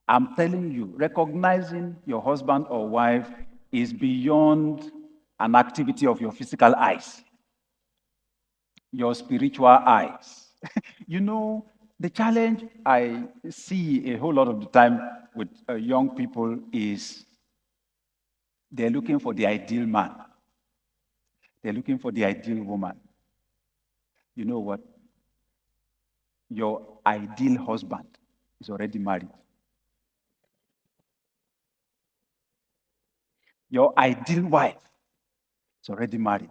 I'm telling you, recognizing your husband or wife is beyond an activity of your physical eyes, your spiritual eyes. You know, the challenge I see a whole lot of the time with young people is they're looking for the ideal man. They're looking for the ideal woman. You know what? Your ideal husband is already married. Your ideal wife is already married.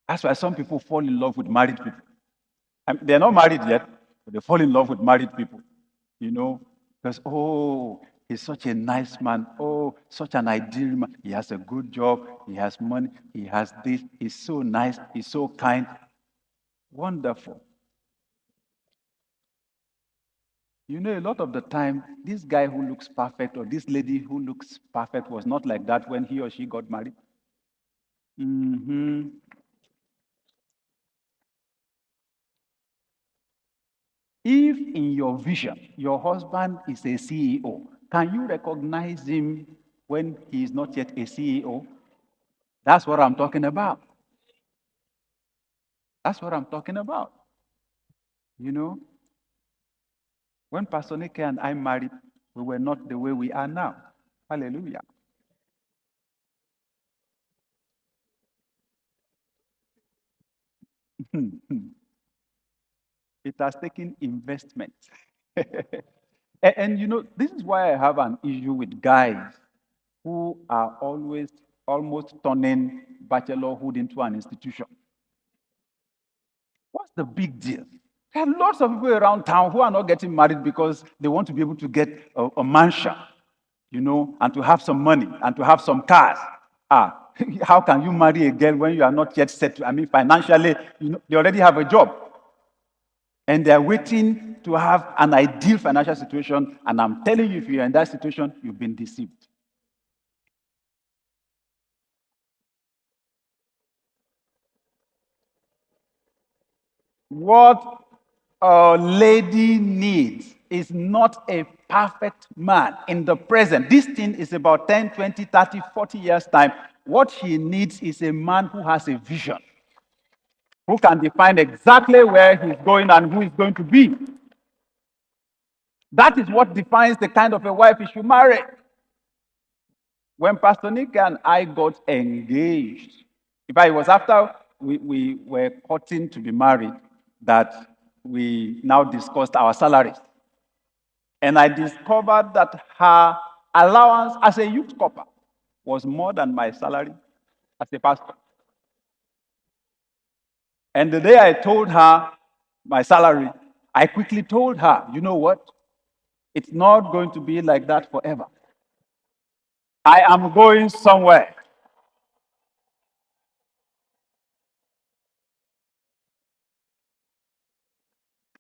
That's why some people fall in love with married people. They're not married yet, but they fall in love with married people. You know, because, oh, he's such a nice man. Oh, such an ideal man. He has a good job. He has money. He has this. He's so nice. He's so kind. Wonderful. You know, a lot of the time, this guy who looks perfect or this lady who looks perfect was not like that when he or she got married. Mhm. If in your vision, your husband is a CEO, can you recognize him when he is not yet a CEO? That's what I'm talking about. That's what I'm talking about. You know, when Pastor Nick and I married, we were not the way we are now. Hallelujah. It has taken investment. And you know, this is why I have an issue with guys who are always almost turning bachelorhood into an institution. What's the big deal? There are lots of people around town who are not getting married because they want to be able to get a mansion, you know, and to have some money and to have some cars. Ah, how can you marry a girl when you are not yet set? I mean, financially, you know, they already have a job and they are waiting to have an ideal financial situation. And I'm telling you, if you're in that situation, you've been deceived. What a lady needs is not a perfect man in the present. This thing is about 10, 20, 30, 40 years' time. What she needs is a man who has a vision, who can define exactly where he's going and who he's going to be. That is what defines the kind of a wife he should marry. When Pastor Nick and I got engaged, in fact, it was after we were courting to be married that we now discussed our salaries. And I discovered that her allowance as a youth corper was more than my salary as a pastor. And the day I told her my salary, I quickly told her, you know what? It's not going to be like that forever. I am going somewhere.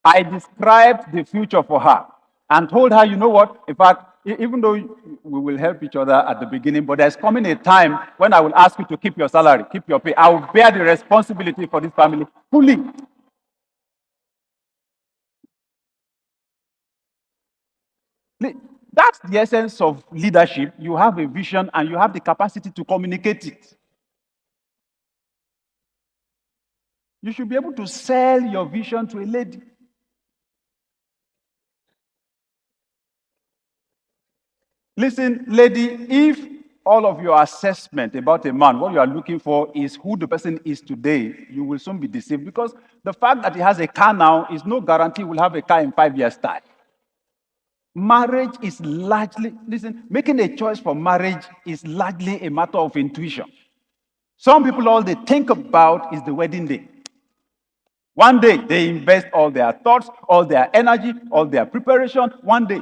I described the future for her and told her, you know what? In fact, even though we will help each other at the beginning, but there's coming a time when I will ask you to keep your salary, keep your pay. I will bear the responsibility for this family fully. That's the essence of leadership. You have a vision and you have the capacity to communicate it. You should be able to sell your vision to a lady. Listen, lady, if all of your assessment about a man, what you are looking for is who the person is today, you will soon be deceived because the fact that he has a car now is no guarantee he will have a car in 5 years' time. Marriage is largely, listen, making a choice for marriage is largely a matter of intuition. Some people, all they think about is the wedding day. One day, they invest all their thoughts, all their energy, all their preparation. One day,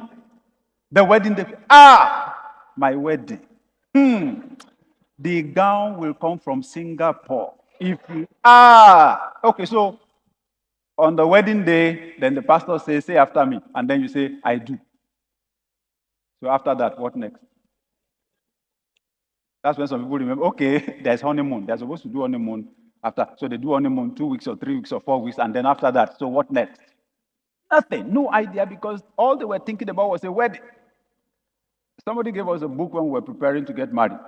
the wedding day. My wedding. The gown will come from Singapore. If you okay, so on the wedding day, then the pastor says, say after me. And then you say, I do. So after that, what next? That's when some people remember, okay, there's honeymoon. They're supposed to do honeymoon after. So they do honeymoon 2 weeks or 3 weeks or 4 weeks. And then after that, so what next? Nothing, no idea, because all they were thinking about was a wedding. Somebody gave us a book when we were preparing to get married,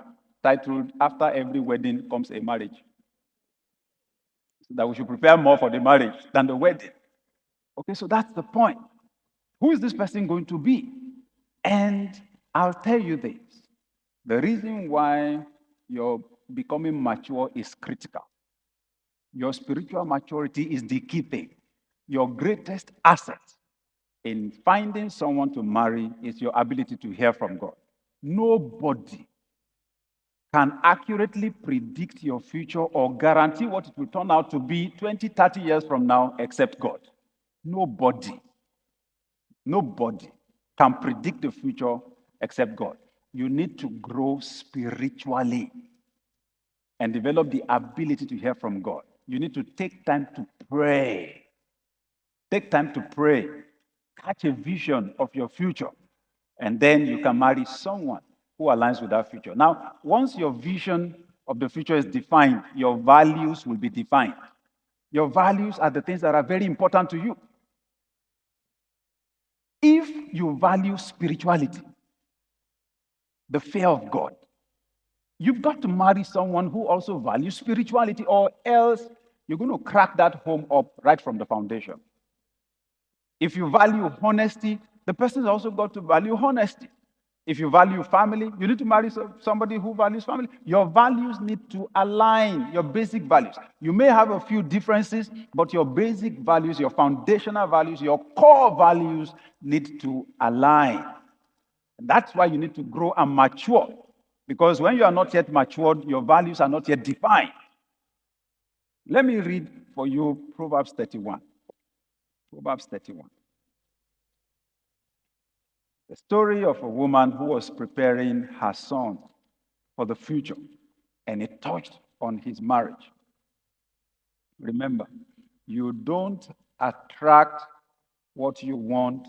titled "After Every Wedding Comes a Marriage." So that we should prepare more for the marriage than the wedding. Okay, so that's the point. Who is this person going to be? And I'll tell you this. The reason why you're becoming mature is critical. Your spiritual maturity is the key thing. Your greatest asset in finding someone to marry is your ability to hear from God. Nobody can accurately predict your future or guarantee what it will turn out to be 20, 30 years from now except God. Nobody can predict the future except God. You need to grow spiritually and develop the ability to hear from God. You need to take time to pray. Take time to pray. Catch a vision of your future. And then you can marry someone who aligns with that future. Now, once your vision of the future is defined, your values will be defined. Your values are the things that are very important to you. If you value spirituality, the fear of God, you've got to marry someone who also values spirituality, or else you're going to crack that home up right from the foundation. If you value honesty, the person's also got to value honesty. If you value family, you need to marry somebody who values family. Your values need to align, your basic values. You may have a few differences, but your basic values, your foundational values, your core values need to align. And that's why you need to grow and mature. Because when you are not yet matured, your values are not yet defined. Let me read for you Proverbs 31. Proverbs 31. The story of a woman who was preparing her son for the future, and it touched on his marriage. Remember, you don't attract what you want,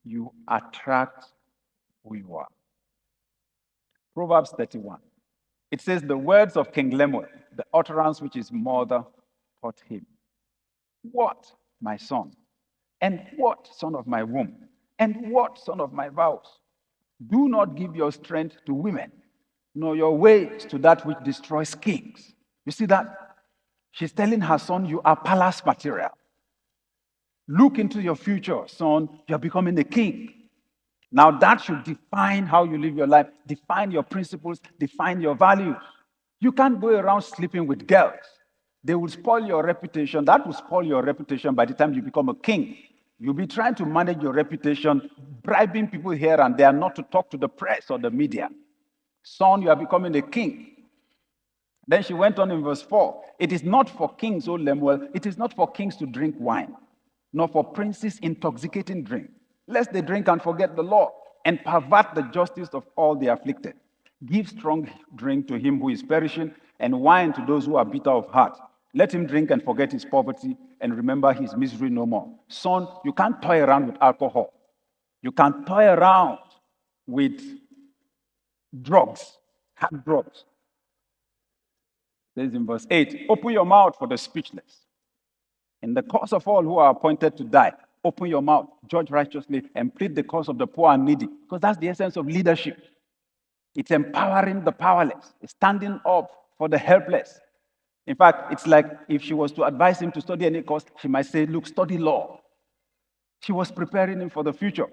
you attract who you are. Proverbs 31. It says, the words of King Lemuel, the utterance which his mother taught him. What, my son? And what, son of my womb? And what, son of my vows? Do not give your strength to women, nor your ways to that which destroys kings. You see that? She's telling her son, you are palace material. Look into your future, son. You're becoming a king. Now that should define how you live your life, define your principles, define your values. You can't go around sleeping with girls. They will spoil your reputation. That will spoil your reputation by the time you become a king. You'll be trying to manage your reputation, bribing people here and there not to talk to the press or the media. Son, you are becoming a king. Then she went on in verse 4. It is not for kings, O Lemuel, it is not for kings to drink wine, nor for princes intoxicating drink, lest they drink and forget the law, and pervert the justice of all the afflicted. Give strong drink to him who is perishing, and wine to those who are bitter of heart. Let him drink and forget his poverty, and remember his misery no more. Son, you can't toy around with alcohol. You can't toy around with drugs, hard drugs. It says in verse 8, open your mouth for the speechless. In the cause of all who are appointed to die, open your mouth, judge righteously, and plead the cause of the poor and needy. Because that's the essence of leadership. It's empowering the powerless. It's standing up for the helpless. In fact, it's like if she was to advise him to study any course, she might say, look, study law. She was preparing him for the future.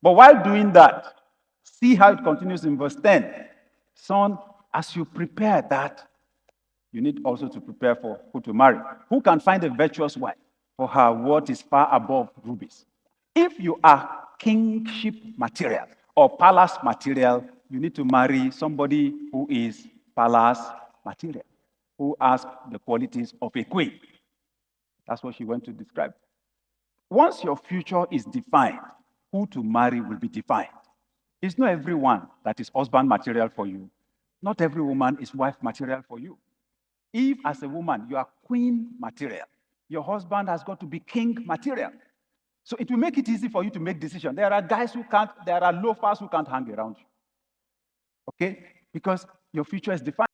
But while doing that, see how it continues in verse 10. Son, as you prepare that, you need also to prepare for who to marry. Who can find a virtuous wife? For her worth is far above rubies. If you are kingship material or palace material, you need to marry somebody who is palace material, who has the qualities of a queen. That's what she went to describe. Once your future is defined, who to marry will be defined. It's not everyone that is husband material for you. Not every woman is wife material for you. If, as a woman, you are queen material, your husband has got to be king material. So it will make it easy for you to make decisions. There are guys who can't, there are loafers who can't hang around you. Okay? Because your future is defined.